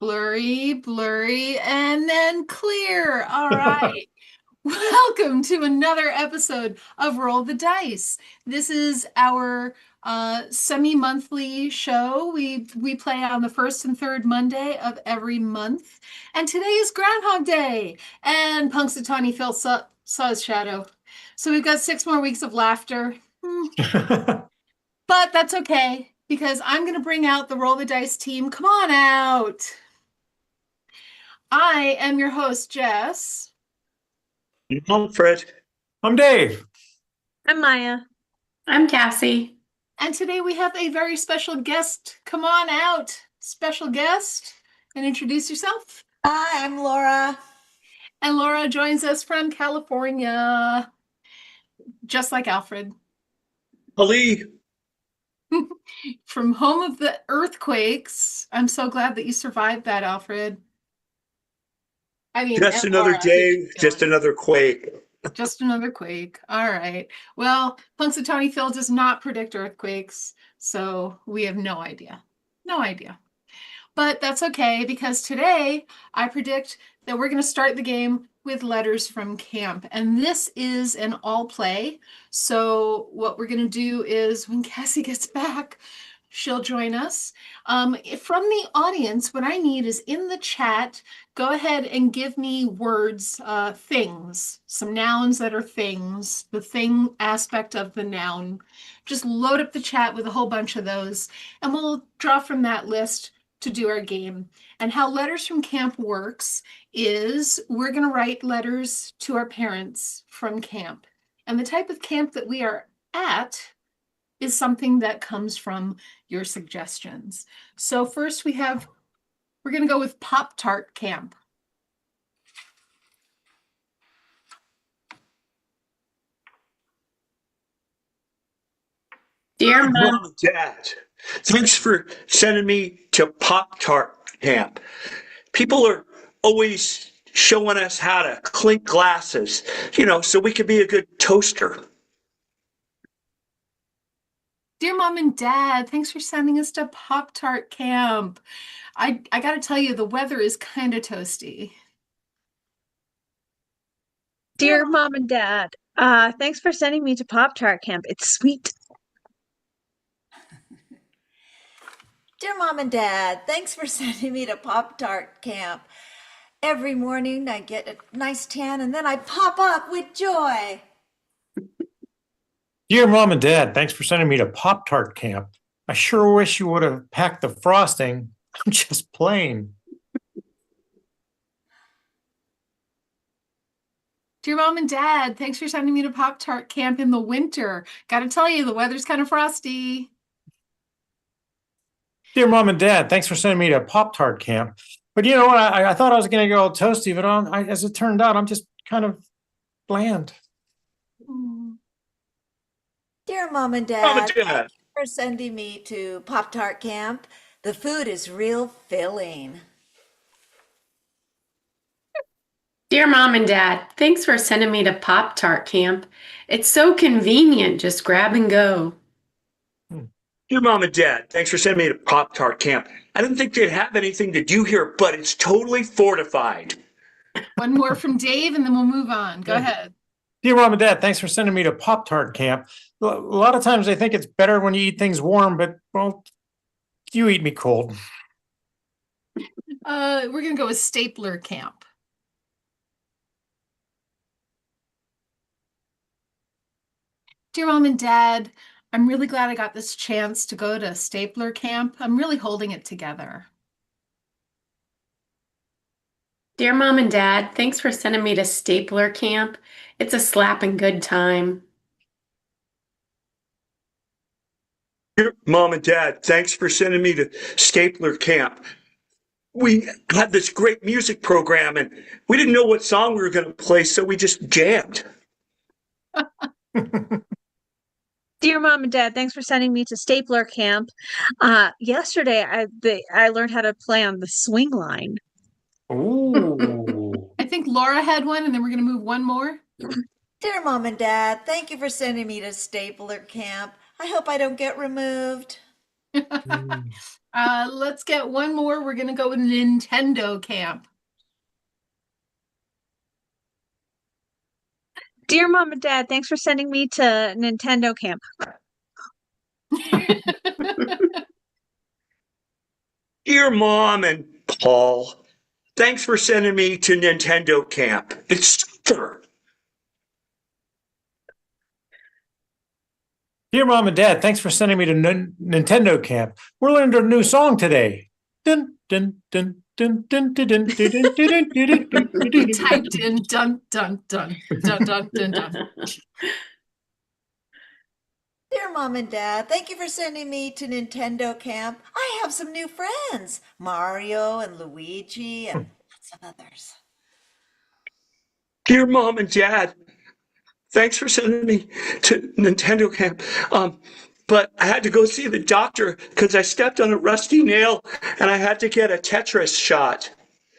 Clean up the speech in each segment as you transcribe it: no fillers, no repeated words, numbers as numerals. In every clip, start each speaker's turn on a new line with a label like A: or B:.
A: Blurry, blurry, and then clear. All right. Welcome to another episode of Roll the Dice. This is our semi-monthly show. We play on the first and third Monday of every month. And today is Groundhog Day. And Punxsutawney Phil saw his shadow. So we've got 6 more weeks of laughter. But that's okay, because I'm going to bring out the Roll the Dice team. Come on out. I am your host, Jess.
B: I'm Fred.
C: I'm Dave.
D: I'm Maya.
E: I'm Cassie.
A: And today we have a very special guest. Come on out, special guest, and introduce yourself.
D: Hi, I'm Laura.
A: And Laura joins us from California, just like Alfred.
B: Ali.
A: From home of the earthquakes. I'm so glad that you survived that, Alfred. I mean,
B: Just another
A: Laura,
B: day, just another quake.
A: Just another quake. All right. Well, Punxsutawney Phil does not predict earthquakes, so we have no idea. No idea. But that's okay, because today I predict that we're going to start the game with letters from camp. And this is an all play. So what we're going to do is when Cassie gets back, she'll join us. From the audience, what I need is in the chat, go ahead and give me words, things, some nouns that are things, the thing aspect of the noun. Just load up the chat with a whole bunch of those, and we'll draw from that list to do our game. And how Letters from Camp works is we're going to write letters to our parents from camp. And the type of camp that we are at is something that comes from your suggestions. So first we're going to go with Pop-Tart Camp.
E: Dear Mom,
B: Mom and Dad, thanks for sending me to Pop-Tart camp. People are always showing us how to clink glasses, so we can be a good toaster.
A: Dear Mom and Dad, thanks for sending us to Pop-Tart Camp. I got to tell you, the weather is kind of toasty.
D: Dear Mom and Dad, thanks for sending me to Pop-Tart Camp. It's sweet.
F: Dear Mom and Dad, thanks for sending me to Pop-Tart Camp. Every morning I get a nice tan and then I pop up with joy.
C: Dear Mom and Dad, thanks for sending me to Pop-Tart Camp. I sure wish you would have packed the frosting. I'm just plain.
A: Dear Mom and Dad, thanks for sending me to Pop-Tart Camp in the winter. Got to tell you, the weather's kind of frosty.
C: Dear Mom and Dad, thanks for sending me to Pop-Tart Camp. But you know what? I thought I was going to go all toasty, but as it turned out, I'm just kind of bland.
F: Dear Mom and
B: Mom and
F: Dad,
B: Dad.
F: thank you for sending me to Pop-Tart Camp. The food is real filling.
E: dear Mom and Dad, thanks for sending me to Pop-Tart Camp. It's so convenient, just grab and go.
B: Dear Mom and Dad, thanks for sending me to Pop-Tart camp. I didn't think they'd have anything to do here, but it's totally fortified.
A: One more from Dave, and then we'll move on. Go ahead.
C: Dear Mom and Dad, thanks for sending me to Pop-Tart Camp. A lot of times I think it's better when you eat things warm, but, well, you eat me cold.
A: We're going to go with Stapler Camp. Dear Mom and Dad, I'm really glad I got this chance to go to Stapler Camp. I'm really holding it together.
E: Dear Mom and Dad, thanks for sending me to Stapler Camp. It's a slapping good time.
B: Dear Mom and Dad, thanks for sending me to Stapler camp. We had this great music program and we didn't know what song we were going to play, so we just jammed.
D: Dear Mom and Dad, thanks for sending me to Stapler Camp. Yesterday, I learned how to play on the swing line.
C: Ooh.
A: I think Laura had one, and then we're going to move one more.
F: Dear Mom and Dad, thank you for sending me to Stapler Camp. I hope I don't get removed.
A: Let's get one more. We're gonna go with Nintendo camp.
D: Dear Mom and Dad, thanks for sending me to Nintendo camp.
B: Dear Mom and Paul, thanks for sending me to Nintendo camp. It's super.
C: Dear Mom and Dad, thanks for sending me to Nintendo camp. We're learning a new song today. Dun, dun, dun, dun, dun, dun, dun, dun, dun, dun, dun, dun,
A: We
C: dun,
A: typed in dun dun dun dun dun dun dun.
F: Dear Mom and Dad, thank you for sending me to Nintendo camp. I have some new friends, Mario and Luigi and lots of others.
B: Dear Mom and Dad, thanks for sending me to Nintendo camp. But I had to go see the doctor because I stepped on a rusty nail and I had to get a Tetris shot.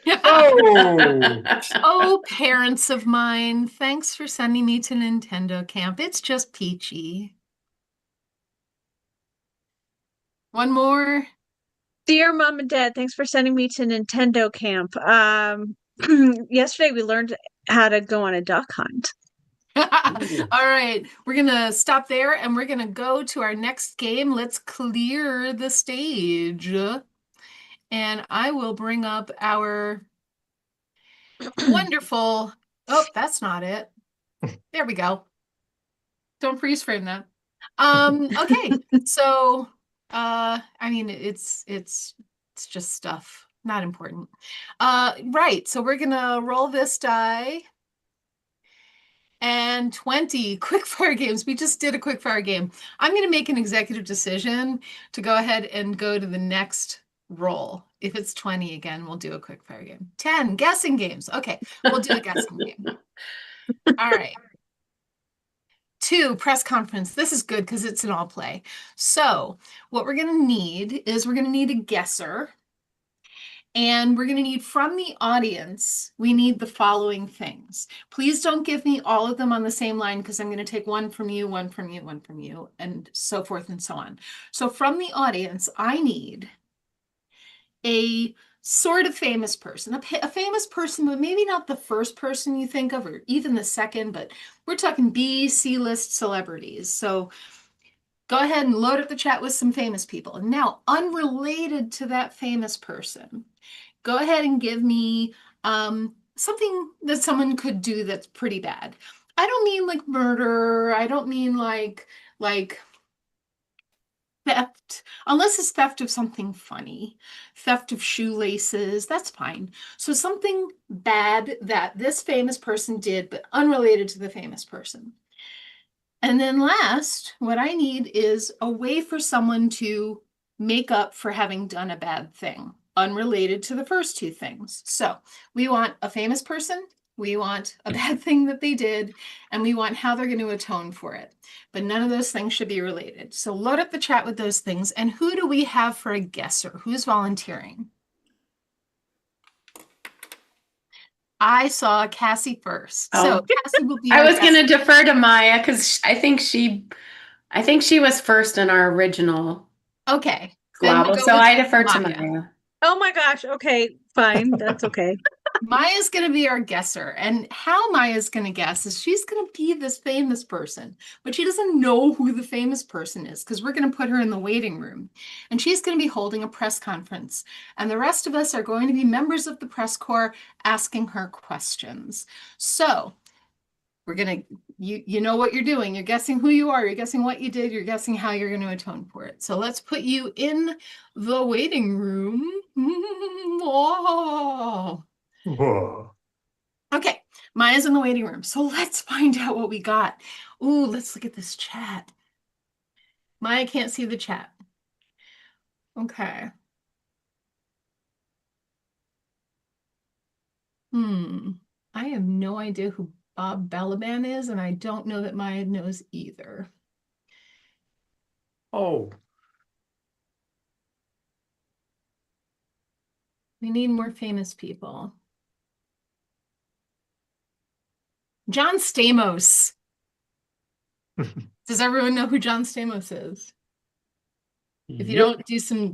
C: Oh,
A: Oh, parents of mine, thanks for sending me to Nintendo camp. It's just peachy. One more.
D: Dear Mom and Dad, thanks for sending me to Nintendo camp. Yesterday we learned how to go on a duck hunt.
A: All right, we're gonna stop there and we're gonna go to our next game. Let's clear the stage. And I will bring up our wonderful. Oh, that's not it. There we go. Don't freeze frame that. Okay. So, I mean, it's just stuff, not important. Right. So we're gonna roll this die. And 20 quickfire games. We just did a quickfire game. I'm going to make an executive decision to go ahead and go to the next roll. If it's 20 again, we'll do a quickfire game. 10 guessing games. Okay, we'll do a guessing game. All right. 2 press conference. This is good because it's an all play. So what we're going to need is we're going to need a guesser. And we're going to need from the audience, we need the following things. Please don't give me all of them on the same line because I'm going to take one from you, one from you, one from you, and so forth and so on. So from the audience, I need a sort of famous person, a famous person, but maybe not the first person you think of or even the second, but we're talking B, C-list celebrities. So go ahead and load up the chat with some famous people. And now, unrelated to that famous person, go ahead and give me something that someone could do that's pretty bad. I don't mean like murder. I don't mean like theft, unless it's theft of something funny, theft of shoelaces, that's fine. So something bad that this famous person did, but unrelated to the famous person. And then last, what I need is a way for someone to make up for having done a bad thing, unrelated to the first 2 things. So we want a famous person, we want a bad thing that they did, and we want how they're going to atone for it. But none of those things should be related. So load up the chat with those things. And who do we have for a guesser? Who's volunteering? I saw Cassie first. So Cassie will be
E: I
A: our
E: was going to
A: guesser.
E: defer to Maya because I think she was first in our original
A: Okay. Then we'll
E: squabble.
A: go
E: So
A: with
E: I defer to
A: Maya.
E: Maya.
D: Oh my gosh. Okay, fine. That's okay.
A: Maya's going to be our guesser. And how Maya's going to guess is she's going to be this famous person, but she doesn't know who the famous person is because we're going to put her in the waiting room. And she's going to be holding a press conference. And the rest of us are going to be members of the press corps asking her questions. So we're going to, you know what you're doing. You're guessing who you are. You're guessing what you did. You're guessing how you're going to atone for it. So let's put you in the waiting room. Oh.
C: whoa.
A: Okay, Maya's in the waiting room. So let's find out what we got. Ooh, let's look at this chat. Maya can't see the chat. Okay. I have no idea who Bob Balaban is, and I don't know that Maya knows either.
C: Oh,
A: We need more famous people. John Stamos. Does everyone know who John Stamos is? If you
C: yep.
A: don't,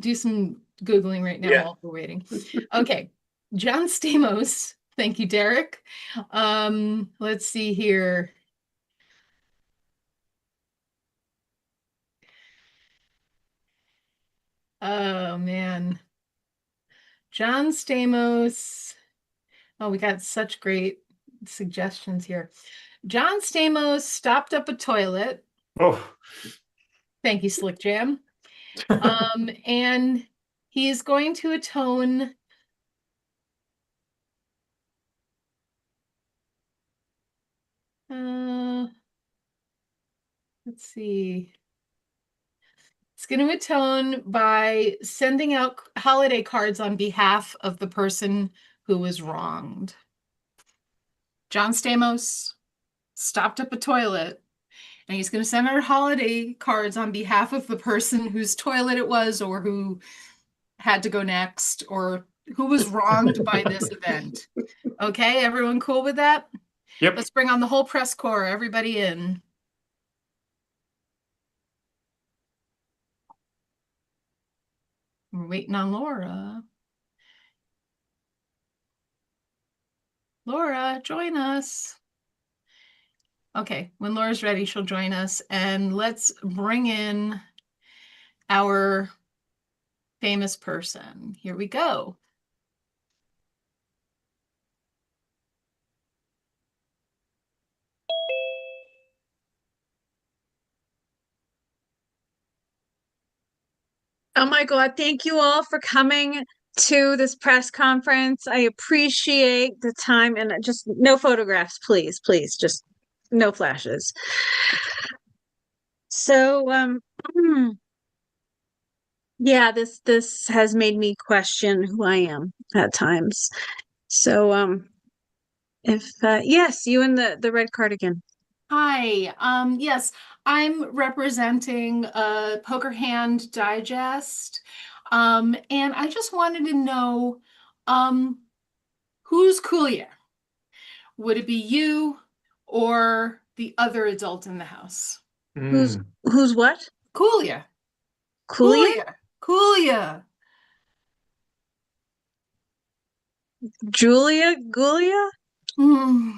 A: do some Googling right now
B: Yeah.
A: while we're waiting. Okay. John Stamos. Thank you, Derek. Let's see here. Oh man. John Stamos. Oh, we got such great suggestions here. John Stamos stopped up a toilet.
C: Oh,
A: Thank you, Slick Jam. And he's going to atone. Let's see. It's going to atone by sending out holiday cards on behalf of the person who was wronged. John Stamos stopped up a toilet, and he's going to send out holiday cards on behalf of the person whose toilet it was, or who had to go next, or who was wronged by this event. Okay, everyone cool with that?
C: yep.
A: Let's bring on the whole press corps, everybody in. We're waiting on Laura. Laura, join us. Okay, when Laura's ready, she'll join us, and let's bring in our famous person. Here we go.
D: Oh my God, thank you all for coming to this press conference. I appreciate the time, and just no photographs, please, please, just no flashes. So, yeah, this has made me question who I am at times. So, if yes, you in the red cardigan.
A: Hi, yes, I'm representing Poker Hand Digest, and I just wanted to know, who's cooler? Would it be you or the other adult in the house?
D: Who's
C: Mm.
D: who's what?
A: Coolia.
D: Coolia?
A: Coolia.
D: Julia? Gulia?
A: Hmm.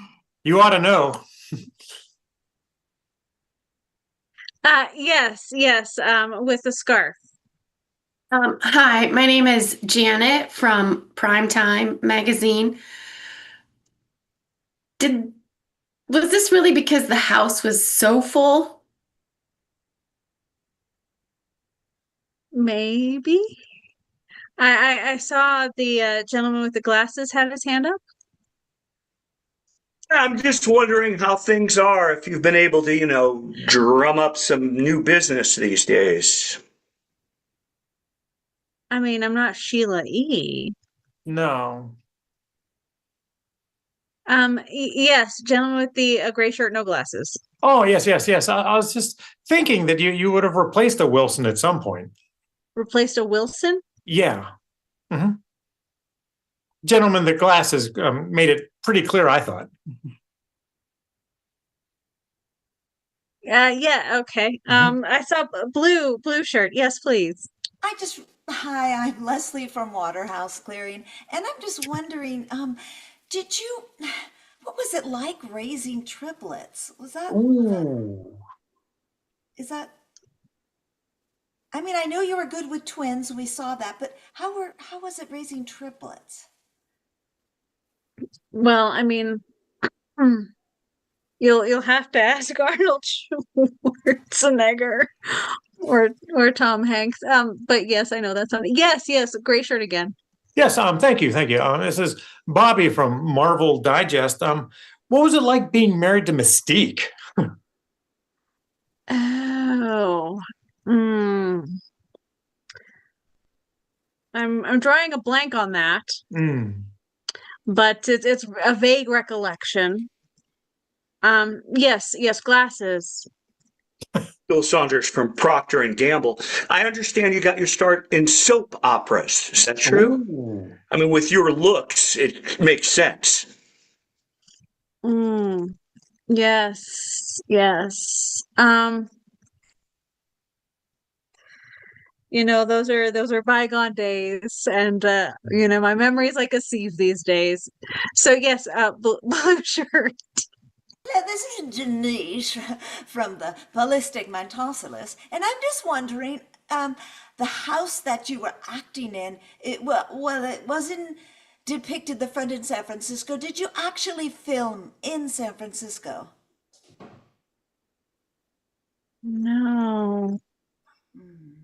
C: You ought to know.
D: Yes, yes, with the scarf.
E: Hi, my name is Janet from Primetime Magazine. Was this really because the house was so full?
D: Maybe. I saw the gentleman with the glasses had his hand up.
B: I'm just wondering how things are, if you've been able to, drum up some new business these days.
D: I mean, I'm not Sheila E.
C: No.
D: Yes, gentleman with the gray shirt, no glasses.
C: Oh, yes, yes, yes. I was just thinking that you would have replaced a Wilson at some point.
D: Replaced a Wilson?
C: Yeah. hmm Gentleman, the glasses made it pretty clear, I thought.
D: Yeah, okay. I saw blue shirt. Yes, please.
F: Hi, I'm Leslie from Waterhouse Clearing, and I'm just wondering, what was it like raising triplets?
C: Ooh.
F: Is that, I mean, I know you were good with twins, we saw that, but how was it raising triplets?
D: Well, I mean, hmm, you'll have to ask Arnold Schwarzenegger or Tom Hanks. But yes, I know that's something. Yes, yes, gray shirt again.
C: Yes, thank you, thank you. This is Bobby from Marvel Digest. What was it like being married to Mystique?
D: Oh, mm. I'm drawing a blank on that,
C: Mm.
D: but it's a vague recollection. Yes, yes, glasses.
B: Bill Saunders from Procter and Gamble. I understand you got your start in soap operas. Is that true?
C: Ooh.
B: I mean, with your looks, it makes sense.
D: Mm. Yes, yes. those are bygone days, and my memory's like a sieve these days. So yes, blue shirt.
F: This is Denise from the Ballistic Mentosaurus, and I'm just wondering, the house that you were acting in, it wasn't depicted the front in San Francisco. Did you actually film in San Francisco?
D: No.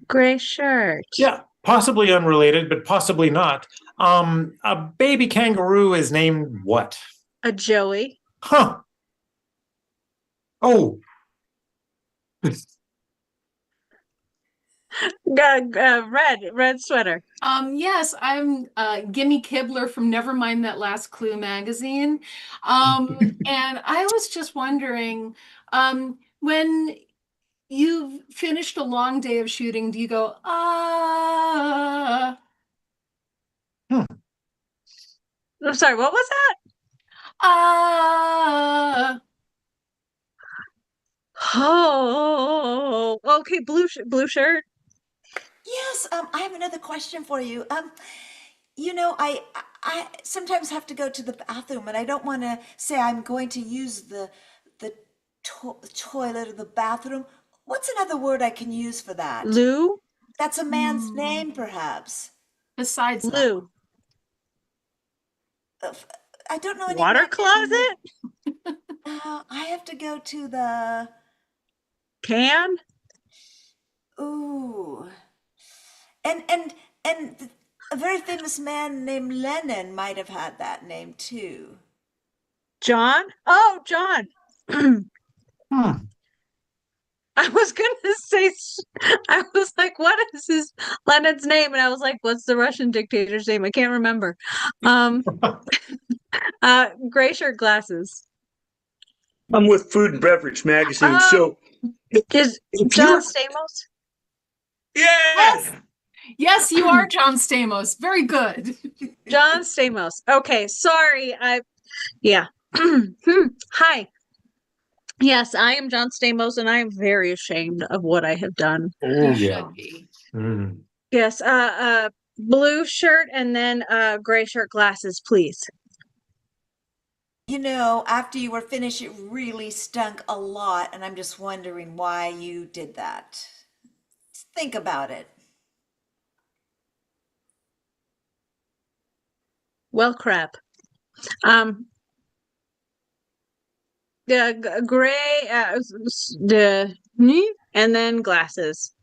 D: Gray shirt.
C: Yeah, possibly unrelated, but possibly not. A baby kangaroo is named what?
D: A Joey.
C: Huh. Oh,
D: Red sweater.
A: Yes, I'm Gimme Kibler from Nevermind That Last Clue magazine. And I was just wondering, when you've finished a long day of shooting, do you go, ah,
D: I'm sorry, what was that?
A: ah?
D: Oh, okay, blue shirt.
F: Yes, I have another question for you. I sometimes have to go to the bathroom, and I don't want to say I'm going to use the toilet or the bathroom. What's another word I can use for that?
D: Lou.
F: That's a man's name, perhaps.
A: Besides that,
D: Lou.
F: I don't know any
D: Water
F: man-
D: closet.
F: I have to go to the.
D: Can.
F: Ooh. And a very famous man named Lennon might have had that name too.
D: John. Oh, John.
C: hmm.
D: I was gonna say, I was like, what is his Lenin's name? And I was like, what's the Russian dictator's name? I can't remember. Gray shirt, glasses.
B: I'm with Food and Beverage Magazine,
D: Um,
B: so
D: Is
B: if
D: John
B: you're,
D: Stamos?
B: yes,
A: yes, you are John Stamos. Very good.
D: John Stamos. Okay, sorry. Yeah. Hi. Yes, I am John Stamos, and I am very ashamed of what I have done.
C: Oh,
A: You
C: yeah.
A: should be.
C: Mm.
D: Yes, blue shirt and then gray shirt, glasses, please.
F: After you were finished, it really stunk a lot, and I'm just wondering why you did that. Think about it.
D: Well, crap. The gray, and then glasses.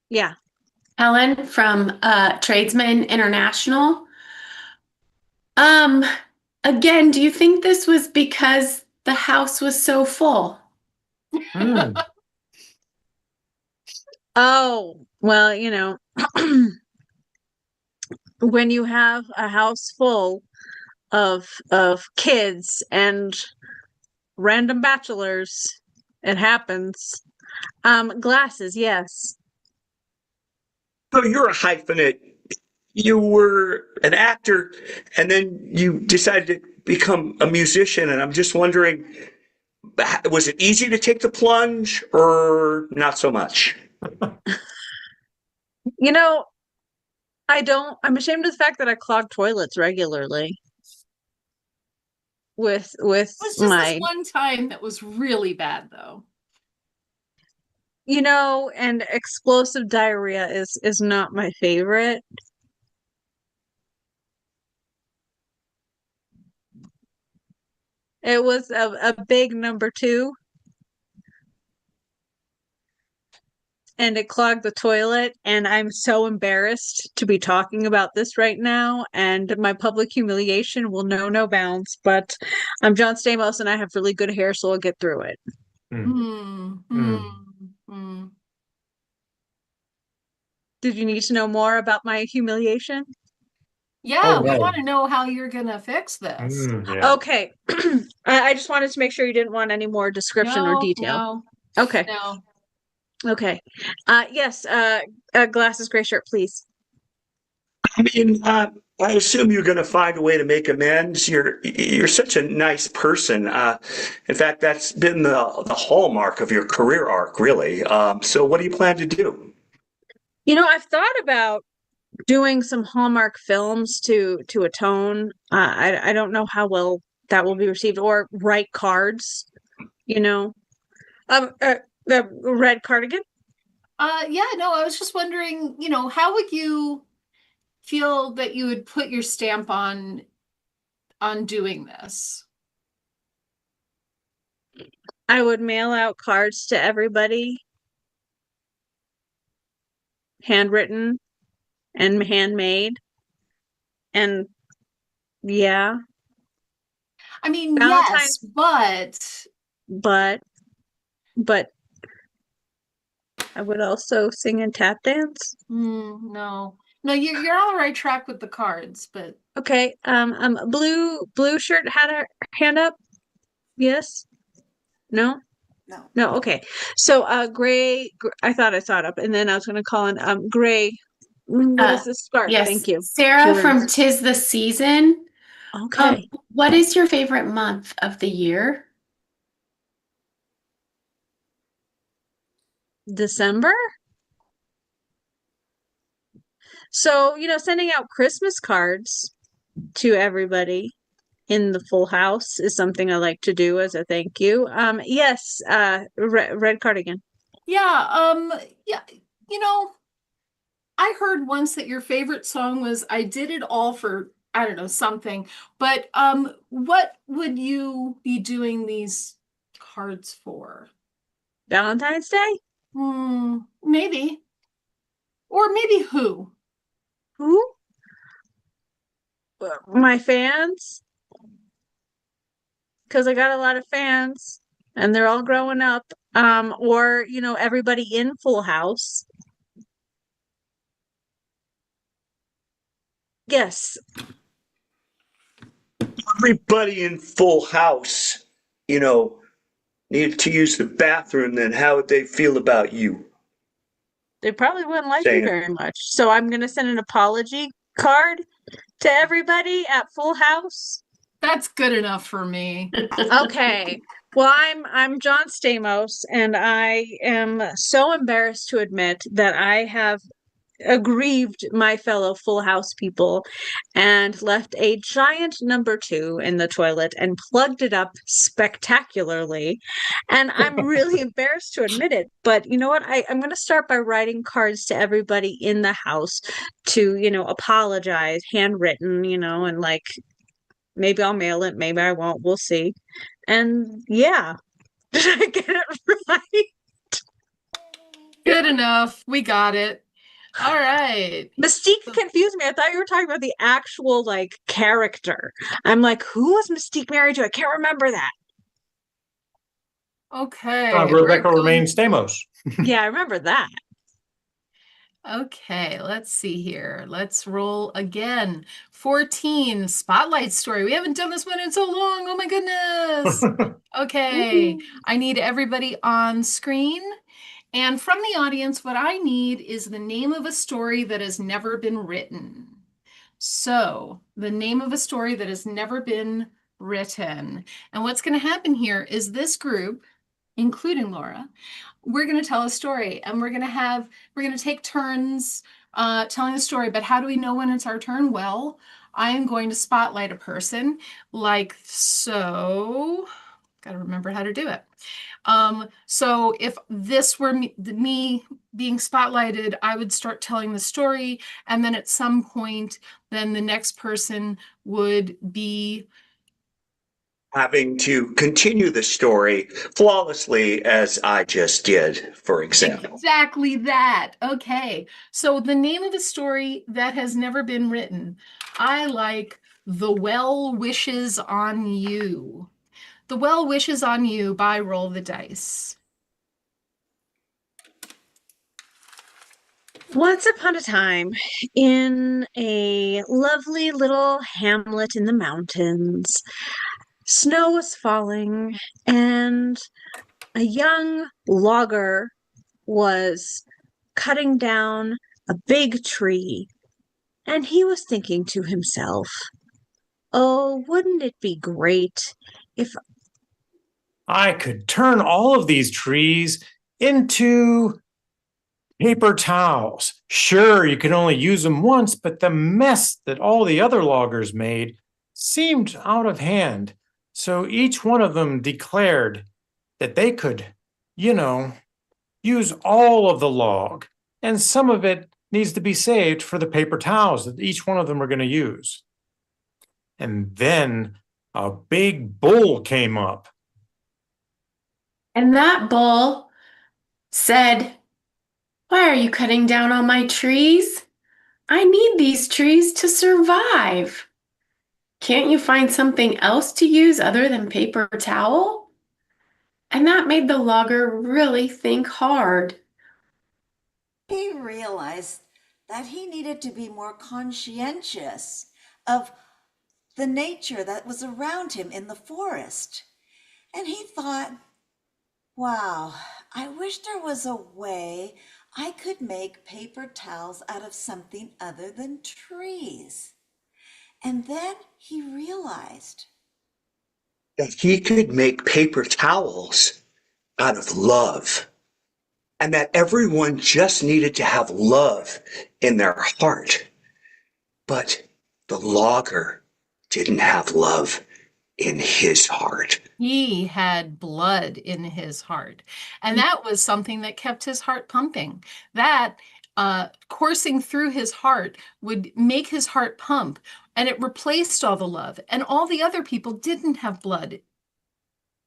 D: Yeah.
E: Helen from Tradesman International. Again, do you think this was because the house was so full?
C: Mm.
D: Oh, well, when you have a house full of kids and random bachelors, it happens. Glasses, yes.
B: so you're a hyphenate. You were an actor, and then you decided to become a musician. And I'm just wondering, was it easy to take the plunge, or not so much?
D: I'm ashamed of the fact that I clog toilets regularly with
A: It was just
D: my,
A: this one time that was really bad, though.
D: and explosive diarrhea is not my favorite. It was a big number 2. And it clogged the toilet, and I'm so embarrassed to be talking about this right now, and my public humiliation will know no bounds, but I'm John Stamos and I have really good hair, so I'll get through it.
A: Mm, mm, mm.
D: Did you need to know more about my humiliation?
A: Yeah,
C: Oh,
A: we
C: no.
A: want to know how you're gonna fix this.
C: Yeah.
D: Okay. I just wanted to make sure you didn't want any more description or detail. Okay.
A: No.
D: Okay. Yes, glasses, gray shirt, please.
B: I mean, I assume you're going to find a way to make amends. You're such a nice person. In fact, that's been the hallmark of your career arc, really. So, what do you plan to do?
D: I've thought about doing some Hallmark films to atone. I don't know how well that will be received, or write cards, you know. The red cardigan.
A: Yeah, no, I was just wondering, how would you feel that you would put your stamp on doing this?
D: I would mail out cards to everybody, handwritten and handmade, and yeah,
A: I mean, yes,
D: Valentine's,
A: but
D: but I would also sing and tap dance.
A: no. No, you're on the right track with the cards, but
D: Okay, blue shirt had a hand up. Yes. No.
F: No.
D: No. Okay. So, gray. I thought I saw it up, and then I was going to call in gray. What is this scarf?
E: Yes,
D: Thank you.
E: Sarah
D: Yours.
E: from 'Tis the Season.
D: Okay.
E: What is your favorite month of the year?
D: December. So, sending out Christmas cards to everybody in the full house is something I like to do as a thank you. Yes, red cardigan.
A: yeah, you know, I heard once that your favorite song was I Did It All for, I don't know, something. But what would you be doing these cards for?
D: Valentine's Day?
A: Maybe. Or maybe who?
D: Who? My fans? Because I got a lot of fans and they're all growing up. Or, everybody in Full House. Yes.
B: Everybody in Full House, needed to use the bathroom, then how would they feel about you?
D: They probably wouldn't like me
B: Saying,
D: very much. So I'm going to send an apology card to everybody at Full House.
A: That's good enough for me.
D: Okay. Well, I'm John Stamos, and I am so embarrassed to admit that I have aggrieved my fellow Full House people and left a giant number 2 in the toilet and plugged it up spectacularly. And I'm really embarrassed to admit it. But you know what? I'm going to start by writing cards to everybody in the house to, apologize, handwritten, and like maybe I'll mail it, maybe I won't. We'll see. And yeah, did I get it right?
A: Good enough. We got it. All right.
D: Mystique confused me. I thought you were talking about the actual character. I'm like, who was Mystique married to? I can't remember that.
A: Okay.
C: Rebecca remains Stamos.
D: Yeah, I remember that.
A: Okay, let's see here. Let's roll again. 14, Spotlight Story. We haven't done this one in so long. Oh my goodness. Okay, I need everybody on screen. And from the audience, what I need is the name of a story that has never been written. So, the name of a story that has never been written. And what's going to happen here is this group, including Laura, we're going to tell a story, and we're going to take turns telling the story. But how do we know when it's our turn? Well, I am going to spotlight a person like so. Got to remember how to do it. So if this were me being spotlighted, I would start telling the story, and then at some point, then the next person would be
B: having to continue the story flawlessly as I just did, for example.
A: Exactly that. Okay. So the name of a story that has never been written. I like The Well Wishes on You. The Well Wishes on You by Roll the Dice.
D: Once upon a time, in a lovely little hamlet in the mountains, snow was falling, and a young logger was cutting down a big tree. and he was thinking to himself, "Oh, wouldn't it be great if
C: I could turn all of these trees into paper towels. Sure, you can only use them once, but the mess that all the other loggers made seemed out of hand. So each one of them declared that they could, use all of the log, and some of it needs to be saved for the paper towels that each one of them are going to use." And then a big bull came up.
E: And that bull said, "Why are you cutting down all my trees? I need these trees to survive. Can't you find something else to use other than paper towel?" And that made the logger really think hard.
F: He realized that he needed to be more conscientious of the nature that was around him in the forest. And he thought, wow, I wish there was a way I could make paper towels out of something other than trees. And then he realized
B: That he could make paper towels out of love, and that everyone just needed to have love in their heart. But the logger didn't have love in his heart.
A: He had blood in his heart. And that was something that kept his heart pumping. That coursing through his heart would make his heart pump, and it replaced all the love. And all the other people didn't have blood.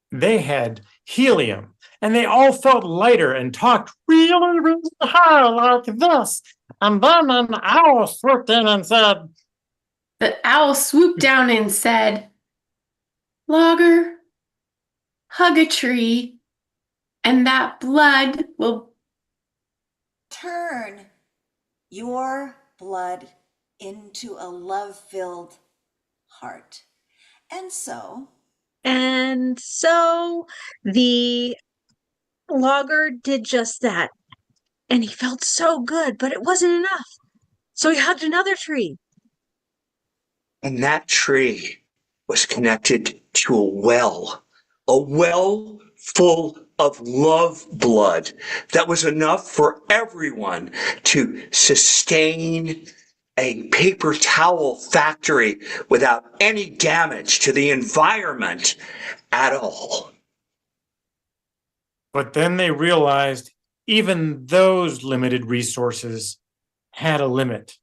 C: They had helium, and they all felt lighter and talked really, really high like this. And then an owl swooped in and said,
E: The owl swooped down and said, "Logger, hug a tree, and that blood will..."
F: turn your blood into a love-filled heart. And so
D: the logger did just that. And he felt so good, but it wasn't enough. So he hugged another tree.
B: And that tree was connected to a well full of love blood that was enough for everyone to sustain a paper towel factory without any damage to the environment at all.
C: but then they realized even those limited resources had a limit.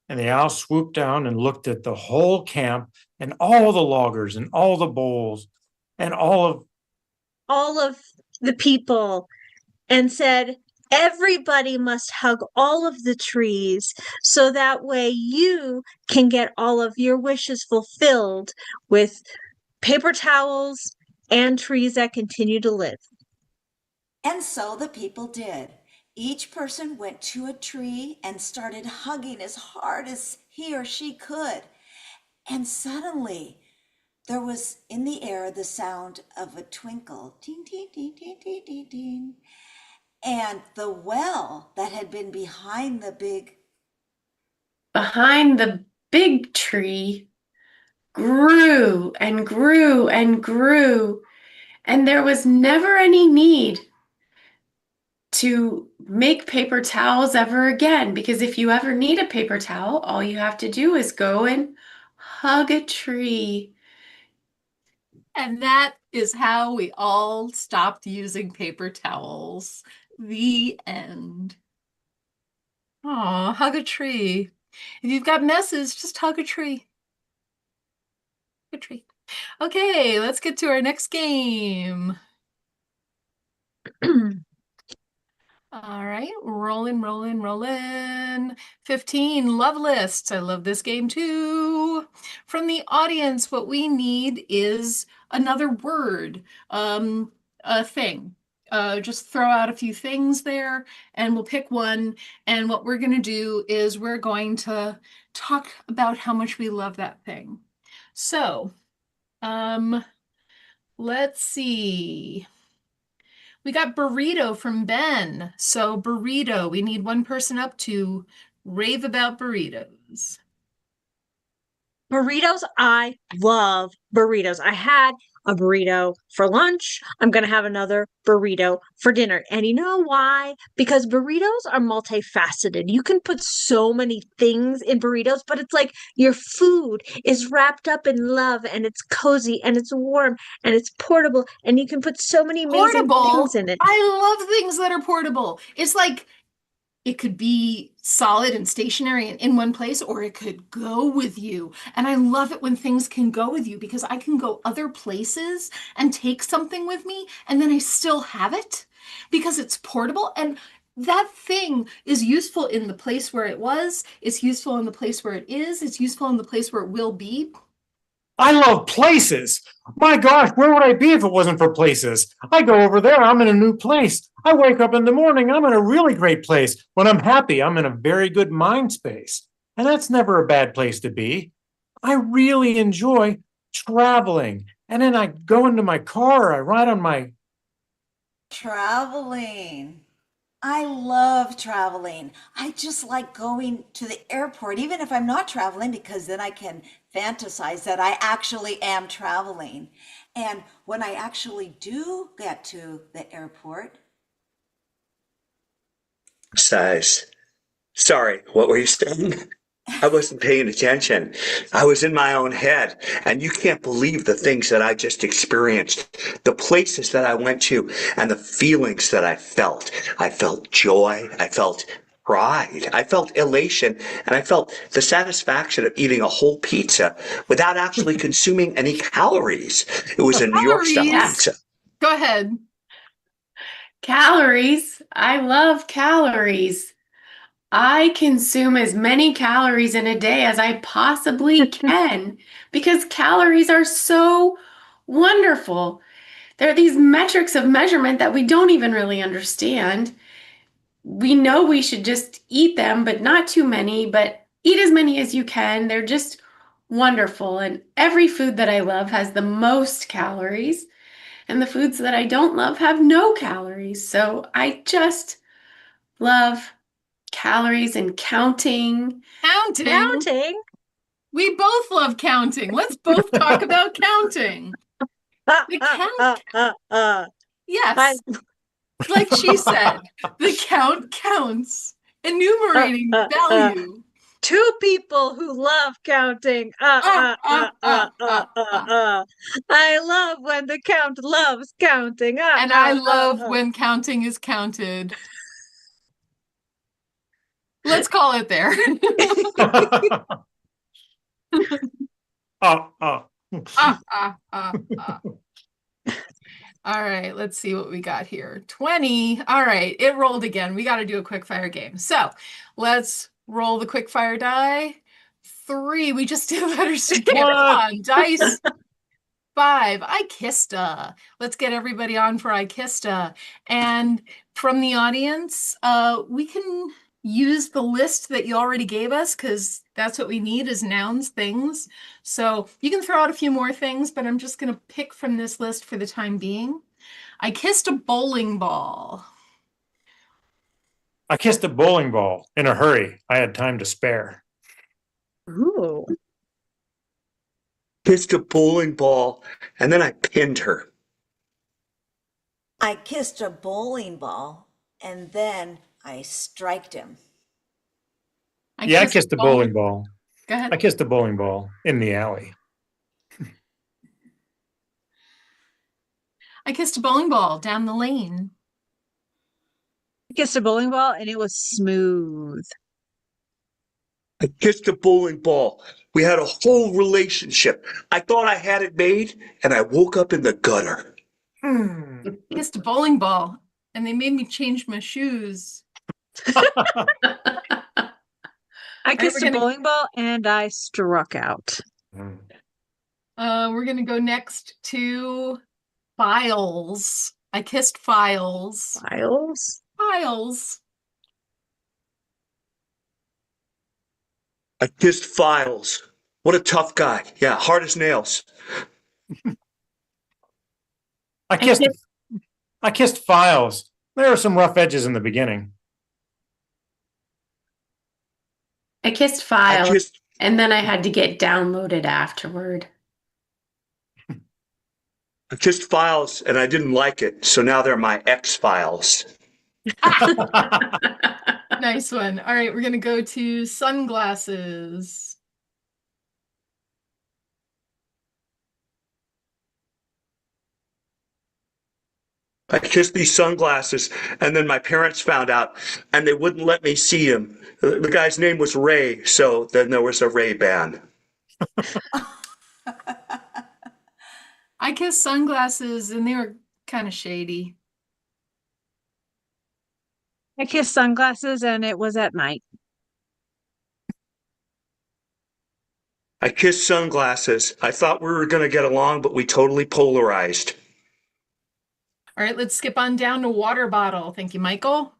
C: And the owl swooped down and looked at the whole camp and all the loggers and all the bowls and all
D: of the people and said, "Everybody must hug all of the trees so that way you can get all of your wishes fulfilled with paper towels and trees that continue to live."
F: And so the people did. Each person went to a tree and started hugging as hard as he or she could. And suddenly, there was in the air the sound of a twinkle. Ding, ding, ding, ding, ding, ding, ding. And the well that had been behind the
E: big tree grew and grew and grew, and there was never any need to make paper towels ever again, because if you ever need a paper towel, all you have to do is go and hug a tree.
A: And that is how we all stopped using paper towels. The end. Aw, hug a tree. If you've got messes, just hug a tree. Hug a tree. Okay, let's get to our next game. All right, rolling, rolling, rolling. 15, love lists. I love this game too. From the audience, what we need is another word, a thing. Just throw out a few things there and we'll pick one. And what we're going to do is we're going to talk about how much we love that thing. So, let's see. We got burrito from Ben. So burrito, we need one person up to rave about burritos. burritos.
D: Burritos, I love burritos. I had a burrito for lunch. I'm going to have another burrito for dinner. And you know why? Because burritos are multifaceted. You can put so many things in burritos, but it's like your food is wrapped up in love and it's cozy and it's warm and it's portable and you can put so many amazing
A: Portable.
D: things in it.
A: I love things that are portable. It's like it could be solid and stationary and in one place, or it could go with you. And I love it when things can go with you because I can go other places and take something with me and then I still have it because it's portable. And that thing is useful in the place where it was, it's useful in the place where it is, it's useful in the place where it will be.
C: I love places. My gosh, where would I be if it wasn't for places? I go over there, I'm in a new place. I wake up in the morning, I'm in a really great place. When I'm happy, I'm in a very good mind space. And that's never a bad place to be. I really enjoy traveling. And then I go into my car, I ride on my...
F: Traveling. I love traveling. I just like going to the airport, even if I'm not traveling, because then I can fantasize that I actually am traveling. And when I actually do get to the airport,
B: Size. Sorry, what were you saying? I wasn't paying attention. I was in my own head, and you can't believe the things that I just experienced, the places that I went to, and the feelings that I felt. I felt joy. I felt pride. I felt elation, and I felt the satisfaction of eating a whole pizza without actually consuming any calories. It was a New York style
A: Calories?
B: pizza.
A: Go ahead.
E: Calories. I love calories. I consume as many calories in a day as I possibly can because calories are so wonderful. There are these metrics of measurement that we don't even really understand. We know we should just eat them, but not too many, but eat as many as you can. They're just wonderful. And every food that I love has the most calories, and the foods that I don't love have no calories. So I just love calories and counting.
A: Counting.
D: Counting.
A: We both love counting. Let's both talk about counting. The count. Yes. Like she said, the count counts. Enumerating value.
D: Two people who love counting. I love when the count loves counting.
A: And I love when counting is counted. Let's call it there. All right, let's see what we got here. 20. All right, it rolled again. We got to do a quick fire game. So let's roll the quick fire die. 3. We just did letters together. Come on, dice. 5. Ikista. Let's get everybody on for Ikista. And from the audience, we can use the list that you already gave us because that's what we need is nouns, things. So you can throw out a few more things, but I'm just going to pick from this list for the time being. I kissed a bowling ball.
C: I kissed a bowling ball in a hurry. I had time to spare.
D: Ooh.
B: Kissed a bowling ball, and then I pinned her.
F: I kissed a bowling ball and then I striked him.
C: I kissed a bowling ball.
A: Go ahead.
C: I kissed a bowling ball in the alley.
A: I kissed a bowling ball down the lane.
D: I kissed a bowling ball and it was smooth.
B: I kissed a bowling ball. We had a whole relationship. I thought I had it made, and I woke up in the gutter.
A: Kissed a bowling ball, and they made me change my shoes.
D: I kissed
A: we're
D: a
A: gonna-
D: bowling ball and I struck out.
A: We're gonna go next to files. I kissed files.
D: Files?
A: Files.
B: I kissed Files. What a tough guy. Yeah, hard as nails.
C: I kissed Files. There are some rough edges in the beginning.
E: I kissed
B: I
E: file
B: kissed
E: and then I had to get downloaded afterward.
B: I kissed files and I didn't like it, so now they're my X files.
A: Nice one. All right, we're gonna go to sunglasses.
B: I kissed these sunglasses, and then my parents found out, and they wouldn't let me see him. The guy's name was Ray, so then there was a Ray ban.
A: I kissed sunglasses and they were kind of shady.
D: I kissed sunglasses and it was at night.
B: I kissed sunglasses. I thought we were going to get along, but we totally polarized.
A: All right, let's skip on down to water bottle. Thank you, Michael.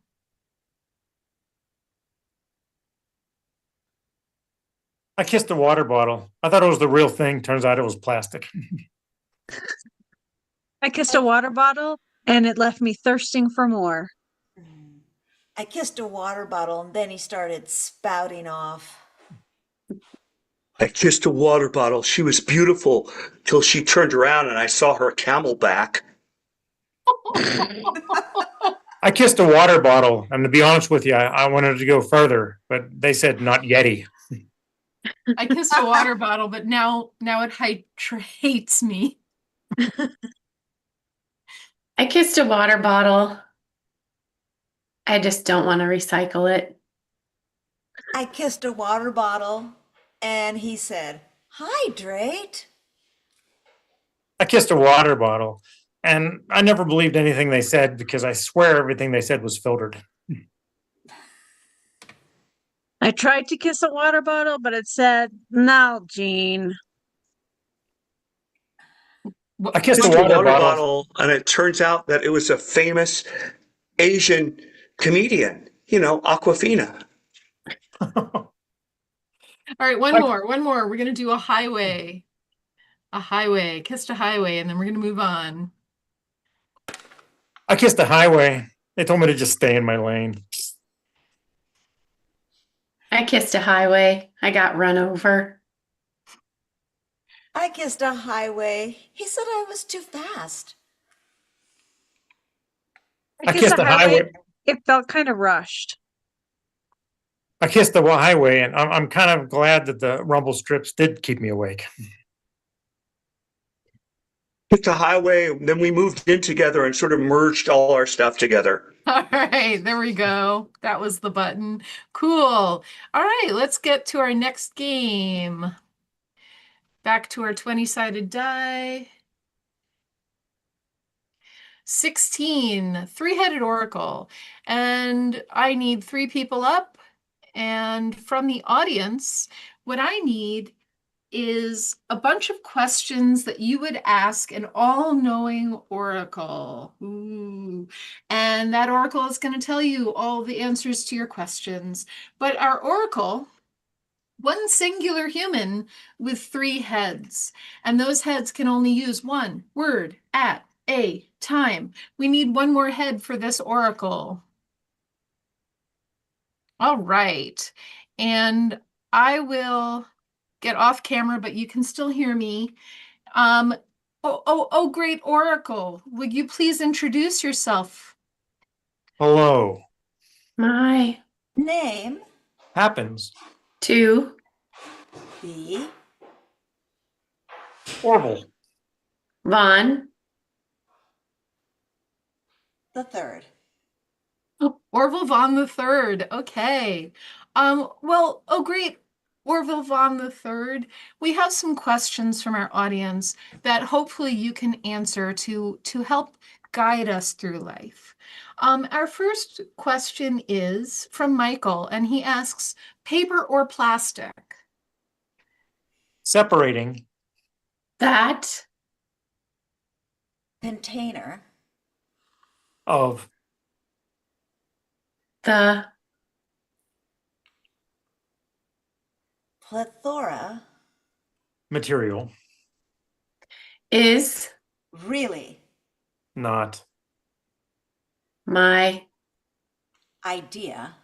C: I kissed a water bottle. I thought it was the real thing. Turns out it was plastic.
D: I kissed a water bottle and it left me thirsting for more.
F: I kissed a water bottle and then he started spouting off.
B: I kissed a water bottle. She was beautiful till she turned around and I saw her camelback.
C: I kissed a water bottle, and to be honest with you, I wanted to go further, but they said not Yeti.
A: I kissed a water bottle, but now it hates me.
E: I kissed a water bottle. I just don't want to recycle it.
F: I kissed a water bottle and he said, hydrate.
C: I kissed a water bottle, and I never believed anything they said because I swear everything they said was filtered.
D: I tried to kiss a water bottle, but it said, Nalgene.
C: I kissed
B: Kissed
C: a
B: a
C: water
B: water
C: bottle.
B: bottle, and it turns out that it was a famous Asian comedian, Aquafina.
A: All right, one more. We're gonna do a highway. Kissed a highway, and then we're gonna move on.
C: I kissed a highway. They told me to just stay in my lane.
E: I kissed a highway. I got run over.
F: I kissed a highway. He said I was too fast.
C: I kissed a highway.
D: It felt kind of rushed.
C: I kissed the highway, and I'm kind of glad that the rumble strips did keep me awake.
B: Kissed a highway, then we moved in together and sort of merged all our stuff together.
A: All right, there we go. That was the button. Cool. All right, let's get to our next game. Back to our 20-sided die. 16, three-headed oracle. And I need 3 people up. And from the audience, what I need is a bunch of questions that you would ask an all-knowing oracle. Ooh. And that oracle is going to tell you all the answers to your questions. But our oracle, one singular human with 3 heads, and those heads can only use one word at a time. We need one more head for this oracle. All right. And I will get off camera, but you can still hear me. Oh, great oracle. Would you please introduce yourself?
C: Hello.
E: My
F: Name,
C: Happens.
E: 2.
F: the
C: Orville.
E: Vaughn.
F: the third.
A: Orville Vaughn III. Okay. Well, oh great, Orville Vaughn III. We have some questions from our audience that hopefully you can answer to help guide us through life. Our first question is from Michael, and he asks, paper or plastic?
C: Separating.
E: That.
F: Container,
C: Of.
E: The.
F: plethora,
C: Material.
E: Is.
F: really,
C: Not.
E: My.
F: idea,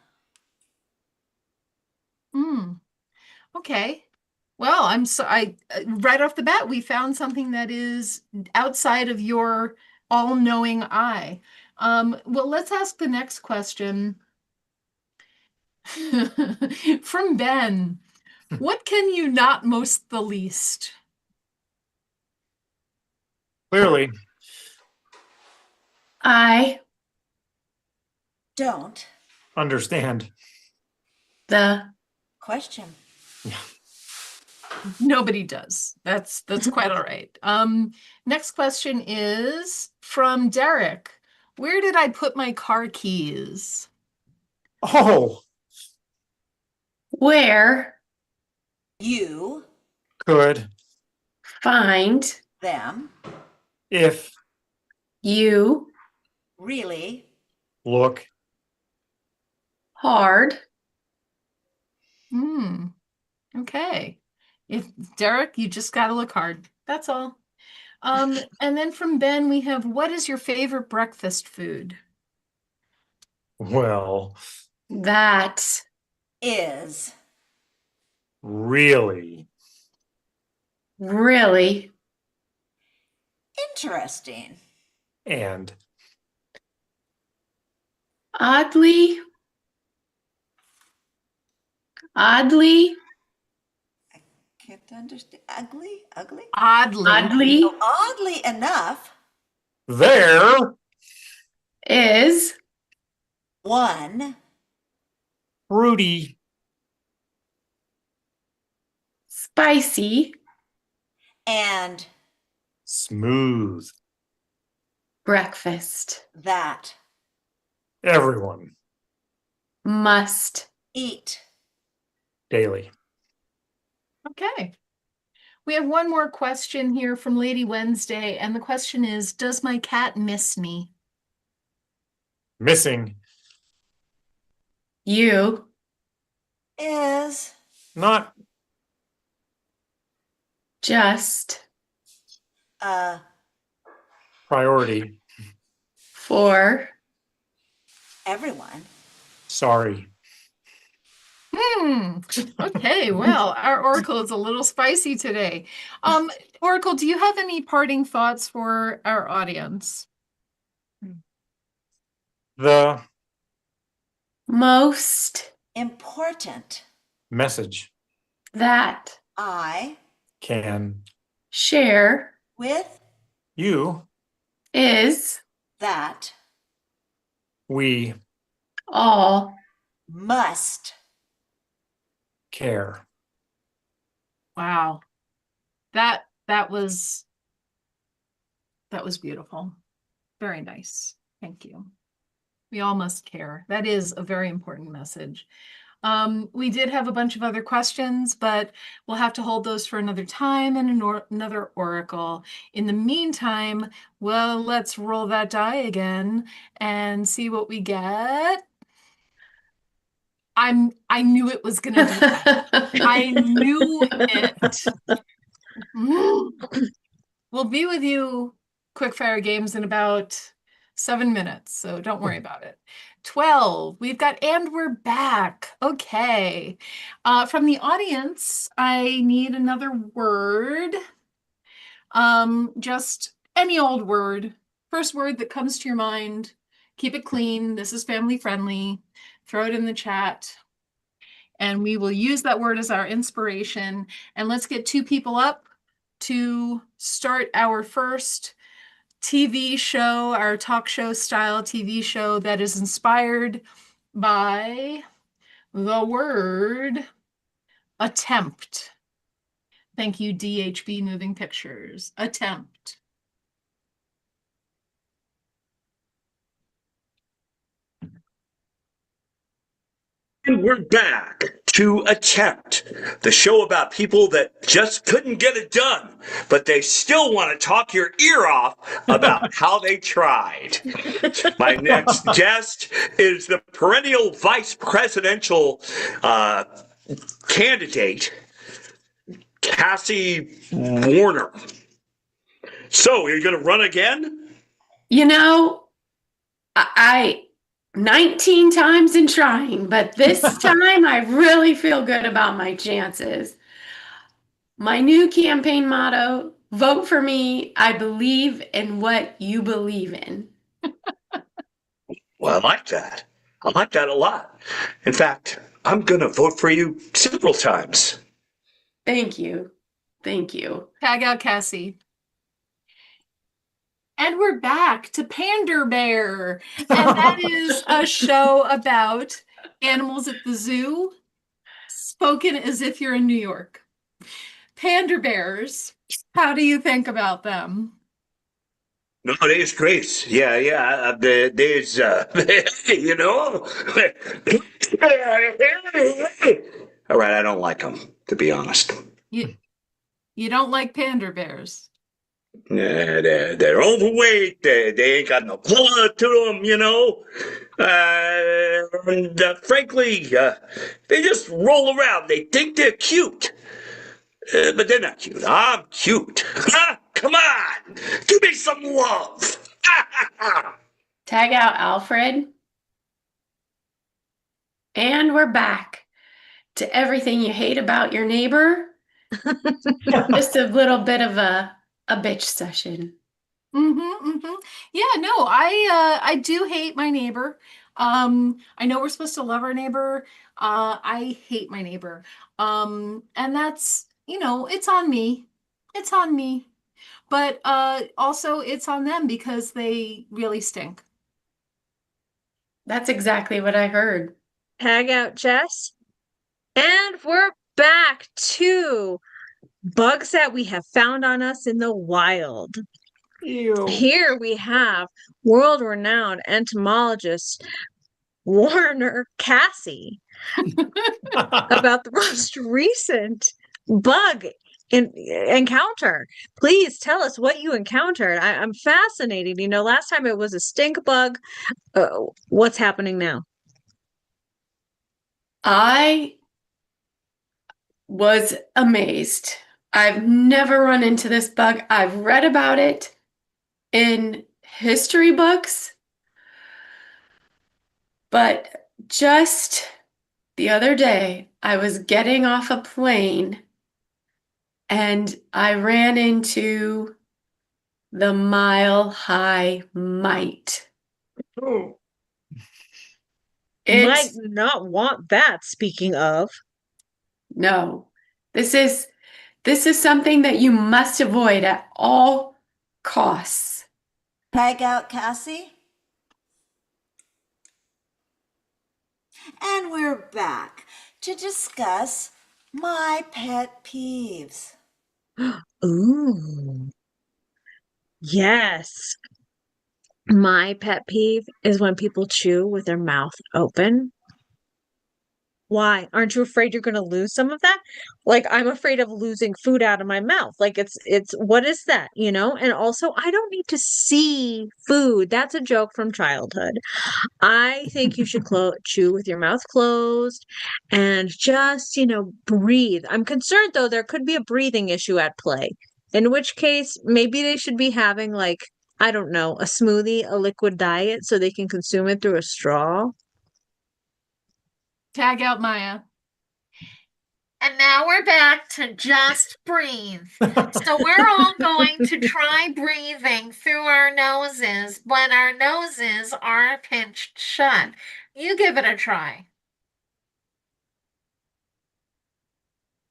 A: Mm, okay. Well, right off the bat, we found something that is outside of your all-knowing eye. Well, let's ask the next question from Ben. What can you not most the least?
C: Clearly,
E: I,
F: Don't
C: understand.
E: the,
F: question.
A: Nobody does. That's quite all right. Next question is from Derek. Where did I put my car keys?
C: Oh,
E: where,
F: You,
C: could,
E: find,
F: them,
C: if,
E: you,
F: really,
C: look,
E: hard,
A: Hmm. Okay. If Derek, you just gotta look hard. That's all. And then from Ben, we have what is your favorite breakfast food?
C: well,
E: that,
F: is,
C: really,
E: really,
F: interesting,
C: and
E: oddly, oddly,
F: can't understand, ugly, ugly?
A: Oddly.
E: oddly,
F: Oddly enough,
C: there,
E: is,
F: one,
C: fruity,
E: spicy,
F: and
C: smooth,
E: breakfast,
F: that,
C: everyone,
E: must,
F: eat.
C: daily.
A: Okay. We have one more question here from Lady Wednesday, and the question is, does my cat miss me?
C: Missing,
E: you,
F: Is,
C: not
E: just,
C: priority,
E: for,
F: everyone.
C: sorry.
A: Okay, well, our Oracle is a little spicy today. Oracle, do you have any parting thoughts for our audience?
C: The
E: most,
F: Important.
C: message
E: that,
F: I,
C: can
E: share,
F: with,
C: you,
E: is,
F: that,
C: we
E: all,
F: must.
C: care.
A: Wow. That was beautiful. Very nice. Thank you. We all must care. That is a very important message. We did have a bunch of other questions, but we'll have to hold those for another time and another oracle. In the meantime, well, let's roll that die again and see what we get. I knew it was gonna do that. I knew it. We'll be with you, Quickfire Games, in about 7 minutes, so don't worry about it. 12, we've got, and we're back. Okay. From the audience, I need another word. Just any old word. First word that comes to your mind. Keep it clean. This is family friendly. Throw it in the chat. And we will use that word as our inspiration. And let's get 2 people up to start our first TV show, our talk show style TV show that is inspired by the word attempt. Thank you, DHB Moving Pictures. Attempt.
B: And we're back to Attempt, the show about people that just couldn't get it done, but they still want to talk your ear off about how they tried. My next guest is the perennial vice presidential candidate, Cassie Warner. So, you're going to run again?
E: You know, I 19 times in trying, but this time I really feel good about my chances. My new campaign motto, vote for me. I believe in what you believe in.
B: Well, I like that. I like that a lot. In fact, I'm going to vote for you several times.
E: Thank you. Thank you.
A: Tag out Cassie. And we're back to Pander Bear. And that is a show about animals at the zoo, spoken as if you're in New York. Pander bears, how do you think about them?
B: No, there's Grace. Yeah. There's, you know. All right, I don't like them, to be honest.
A: You don't like Pander bears?
B: Yeah, they're overweight. They ain't got no color to them, you know. And frankly, they just roll around. They think they're cute. But they're not cute. I'm cute. Come on. Give me some love.
E: Tag out Alfred. And we're back to everything you hate about your neighbor. Just a little bit of a bitch session.
A: Yeah, no, I do hate my neighbor. I know we're supposed to love our neighbor. I hate my neighbor. And that's, it's on me. It's on me. But also it's on them because they really stink.
E: That's exactly what I heard.
D: Tag out Jess. And we're back to bugs that we have found on us in the wild.
C: Ew.
D: Here we have world-renowned entomologist Warner Cassie about the most recent bug encounter. Please tell us what you encountered. I'm fascinated. Last time it was a stink bug. What's happening now?
E: I was amazed. I've never run into this bug. I've read about it in history books, but just the other day, I was getting off a plane and I ran into the mile-high mite.
C: Oh.
D: Might not want that, speaking of.
E: No, this is something that you must avoid at all costs.
F: Tag out Cassie. And we're back to discuss my pet peeves.
D: Ooh. Yes. My pet peeve is when people chew with their mouth open. Why? Aren't you afraid you're going to lose some of that? Like, I'm afraid of losing food out of my mouth. Like, it's what is that, And also, I don't need to see food. That's a joke from childhood. I think you should chew with your mouth closed and just, breathe. I'm concerned, though, there could be a breathing issue at play, in which case, maybe they should be having, like, I don't know, a smoothie, a liquid diet, so they can consume it through a straw.
A: Tag out Maya.
G: And now we're back to just breathe. So we're all going to try breathing through our noses when our noses are pinched shut. You give it a try.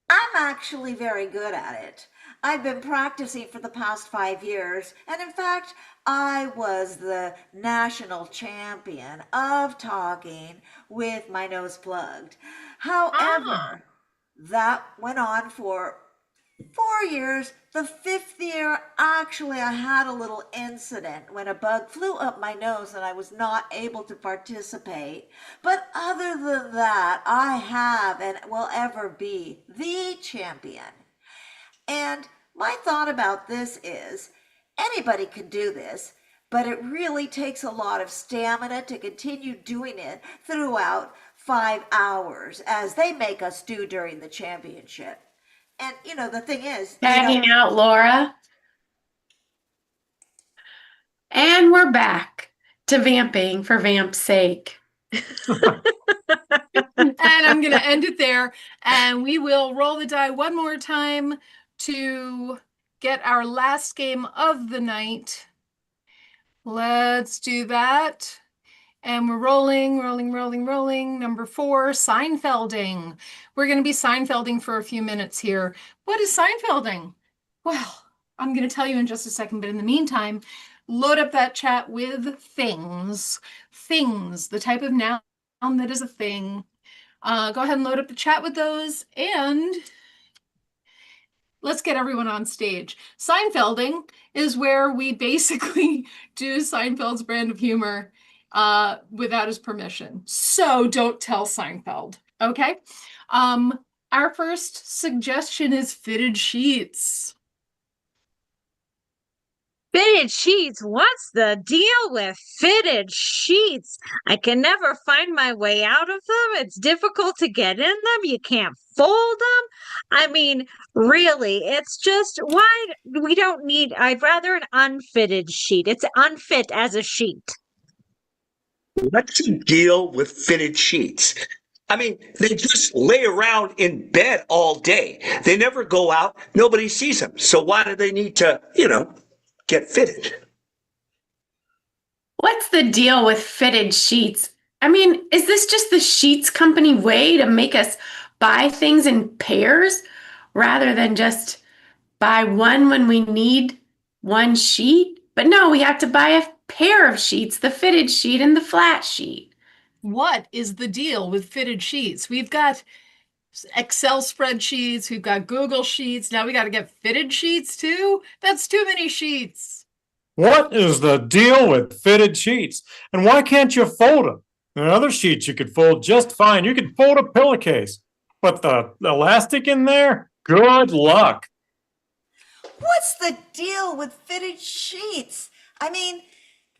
F: I'm actually very good at it. I've been practicing for the past 5 years, and in fact, I was the national champion of talking with my nose plugged. However, that went on for 4 years. The 5th year, actually, I had a little incident when a bug flew up my nose and I was not able to participate. But other than that, I have and will ever be the champion. And my thought about this is anybody can do this, but it really takes a lot of stamina to continue doing it throughout 5 hours, as they make us do during the championship. And, the thing is...
E: Tagging out Laura. And we're back to vamping for vamp's sake.
A: And I'm going to end it there. And we will roll the die one more time to get our last game of the night. Let's do that. And we're rolling. Number 4, Seinfelding. We're going to be Seinfelding for a few minutes here. What is Seinfelding? Well, I'm going to tell you in just a second, but in the meantime, load up that chat with things. Things, the type of noun that is a thing. Go ahead and load up the chat with those, and let's get everyone on stage. Seinfelding is where we basically do Seinfeld's brand of humor without his permission. So don't tell Seinfeld, okay? Our first suggestion is fitted sheets.
D: Fitted sheets? What's the deal with fitted sheets? I can never find my way out of them. It's difficult to get in them. You can't fold them. I mean, really, it's just why we don't need, I'd rather an unfitted sheet. It's unfit as a sheet.
B: What's the deal with fitted sheets? I mean, they just lay around in bed all day. They never go out. Nobody sees them. So why do they need to, get fitted?
E: What's the deal with fitted sheets? I mean, is this just the sheets company way to make us buy things in pairs rather than just buy one when we need one sheet? But no, we have to buy a pair of sheets, the fitted sheet and the flat sheet.
A: What is the deal with fitted sheets? We've got Excel spreadsheets, we've got Google Sheets, now we got to get fitted sheets too? That's too many sheets.
C: What is the deal with fitted sheets? And why can't you fold them? There are other sheets you could fold just fine. You could fold a pillowcase. But the elastic in there? Good luck.
F: What's the deal with fitted sheets? I mean,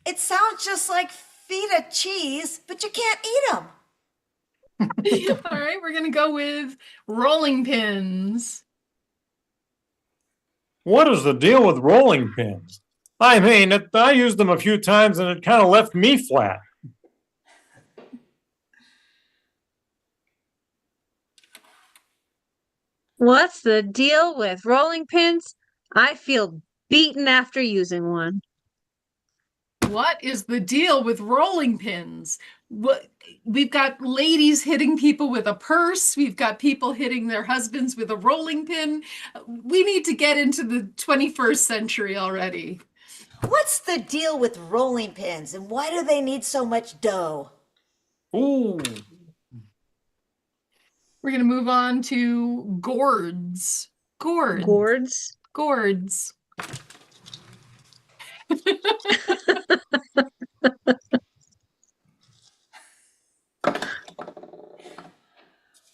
F: it sounds just like feta cheese, but you can't eat them.
A: All right, we're going to go with rolling pins.
C: What is the deal with rolling pins? I mean, I used them a few times and it kind of left me flat.
D: What's the deal with rolling pins? I feel beaten after using one.
A: What is the deal with rolling pins? We've got ladies hitting people with a purse. We've got people hitting their husbands with a rolling pin. We need to get into the 21st century already.
F: What's the deal with rolling pins and why do they need so much dough?
C: Ooh.
A: We're going to move on to gourds.
D: Gourds?
A: Gourds.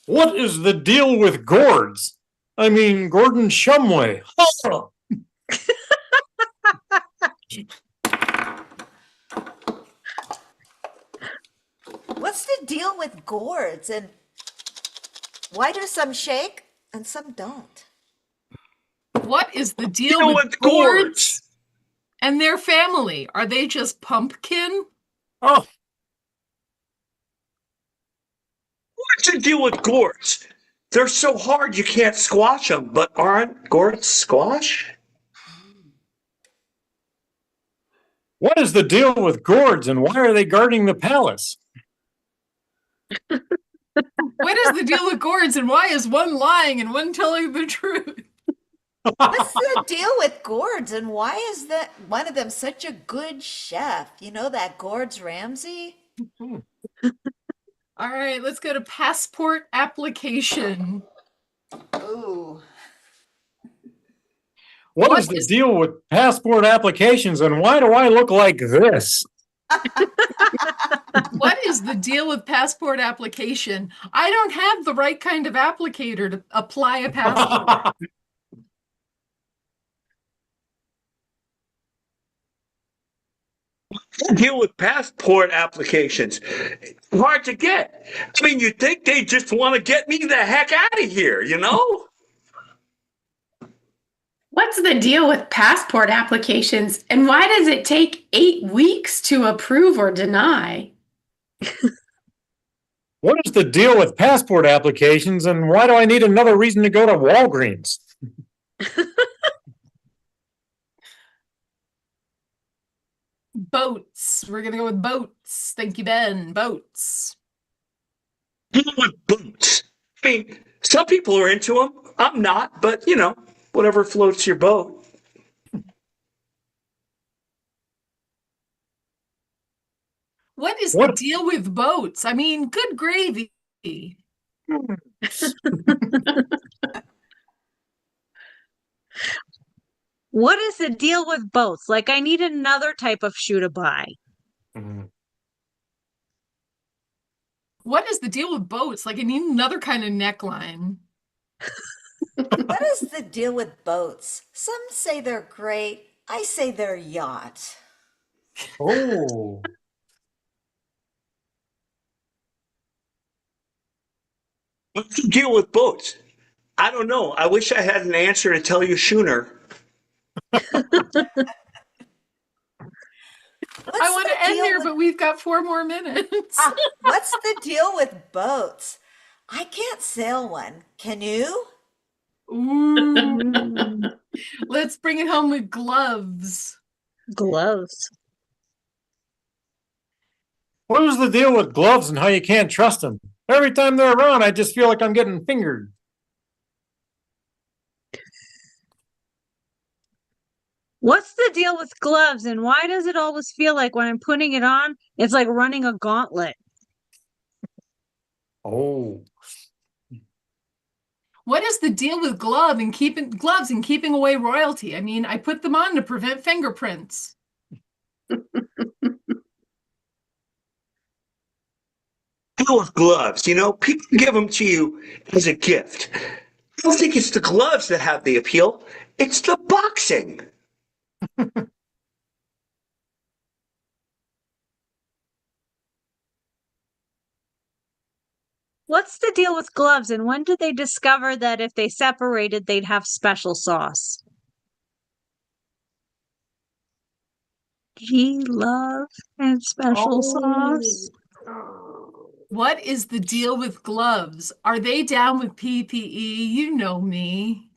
C: What is the deal with gourds? I mean, Gordon Shumway. Oh.
F: What's the deal with gourds and why do some shake and some don't?
A: What is the deal with gourds and their family? Are they just pumpkin?
C: Oh.
B: What's the deal with gourds? They're so hard you can't squash them, but aren't gourds squash?
C: What is the deal with gourds and why are they guarding the palace?
A: What is the deal with gourds and why is one lying and one telling the truth?
F: What's the deal with gourds and why is that one of them such a good chef? You know that Gordon Ramsay?
A: All right, let's go to passport application.
F: Ooh.
C: What is the deal with passport applications and why do I look like this?
A: What is the deal with passport application? I don't have the right kind of applicator to apply a passport.
B: Deal with passport applications. Hard to get. I mean, you'd think they just want to get me the heck out of here, you know?
E: What's the deal with passport applications and why does it take 8 weeks to approve or deny?
C: What is the deal with passport applications and why do I need another reason to go to Walgreens?
A: Boats. We're gonna go with boats. Thank you, Ben. Boats.
B: Deal with boots. I mean, some people are into them. I'm not, but you know, whatever floats your boat.
A: What is the
C: What-
A: deal with boats? I mean, good gravy.
D: What is the deal with boats? Like, I need another type of shoe to buy.
C: Mhm.
A: What is the deal with boats? Like, I need another kind of neckline.
F: What is the deal with boats? Some say they're great. I say they're yacht.
C: Oh.
B: What's the deal with boats? I don't know. I wish I had an answer to tell you sooner.
A: I want to end there, but we've got 4 more minutes.
F: What's the deal with boats? I can't sail one. Can you?
A: Ooh. Let's bring it home with gloves.
D: Gloves.
C: What is the deal with gloves and how you can't trust them? Every time they're around, I just feel like I'm getting fingered.
D: What's the deal with gloves and why does it always feel like when I'm putting it on, it's like running a gauntlet?
C: Oh.
A: What is the deal with gloves and keeping away royalty? I mean, I put them on to prevent fingerprints.
B: Deal with gloves. You know, people give them to you as a gift. I don't think it's the gloves that have the appeal. It's the boxing.
D: What's the deal with gloves and when did they discover that if they separated, they'd have special sauce? Love and special sauce.
A: What is the deal with gloves? Are they down with PPE? You know me.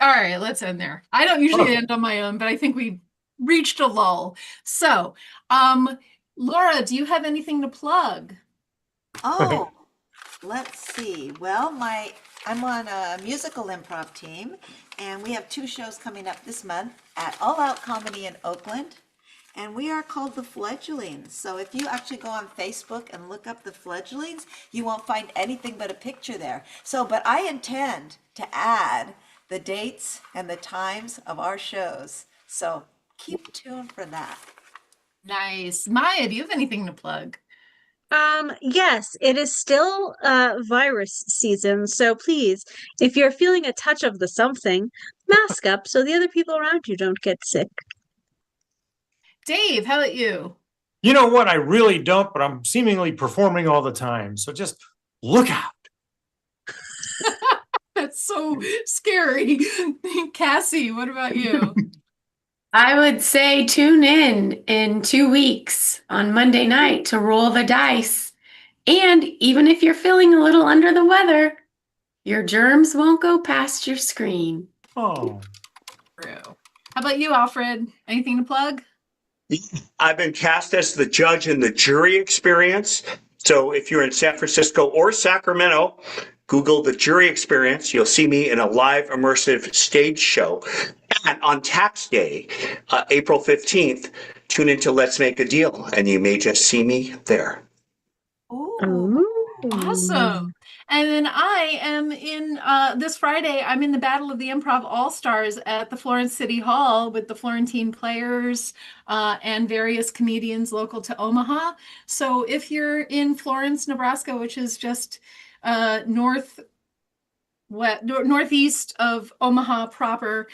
A: All right, let's end there. I don't usually end on my own, but I think we reached a lull. So, Laura, do you have anything to plug?
F: Oh, let's see. Well, I'm on a musical improv team, and we have 2 shows coming up this month at All Out Comedy in Oakland, and we are called The Fledglings. So if you actually go on Facebook and look up The Fledglings, you won't find anything but a picture there. So, but I intend to add the dates and the times of our shows. So keep tuned for that.
A: Nice. Maya, do you have anything to plug?
D: Yes, it is still virus season, so please, if you're feeling a touch of the something, mask up so the other people around you don't get sick.
A: Dave, how about you?
C: You know what? I really don't, but I'm seemingly performing all the time. So just look out.
A: That's so scary. Cassie, what about you?
E: I would say tune in 2 weeks on Monday night to roll the dice. And even if you're feeling a little under the weather, your germs won't go past your screen.
C: Oh.
A: True. How about you, Alfred? Anything to plug?
B: I've been cast as the judge in the jury experience. So if you're in San Francisco or Sacramento, Google the jury experience. You'll see me in a live immersive stage show. And on tax day, April 15th, tune into Let's Make a Deal, and you may just see me there.
F: Ooh.
A: Awesome. And then I am in this Friday, I'm in the Battle of the Improv All-Stars at the Florence City Hall with the Florentine Players and various comedians local to Omaha. So if you're in Florence, Nebraska, which is just northeast of Omaha proper,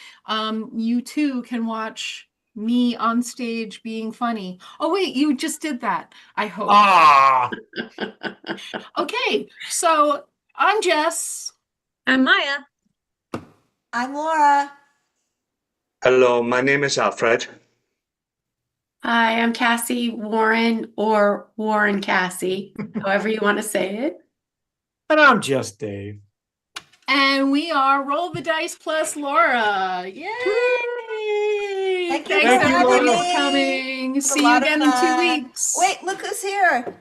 A: you too can watch me on stage being funny. Oh wait, you just did that, I hope.
C: Ah.
A: Okay, so I'm Jess.
D: I'm Maya.
F: I'm Laura.
B: Hello, my name is Alfred.
E: Hi, I'm Cassie Warren or Warren Cassie, however you want to say it.
C: And I'm just Dave.
A: And we are Roll the Dice plus Laura. Yay!
F: Thank you
A: Thanks
C: for
A: everybody
C: having
A: for
F: me.
A: coming.
F: It's a
A: See you
F: lot of
A: again in 2
F: fun.
A: weeks.
F: Wait, look who's here.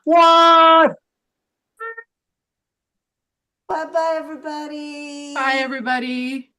C: What?
F: Bye bye, everybody.
A: Bye, everybody.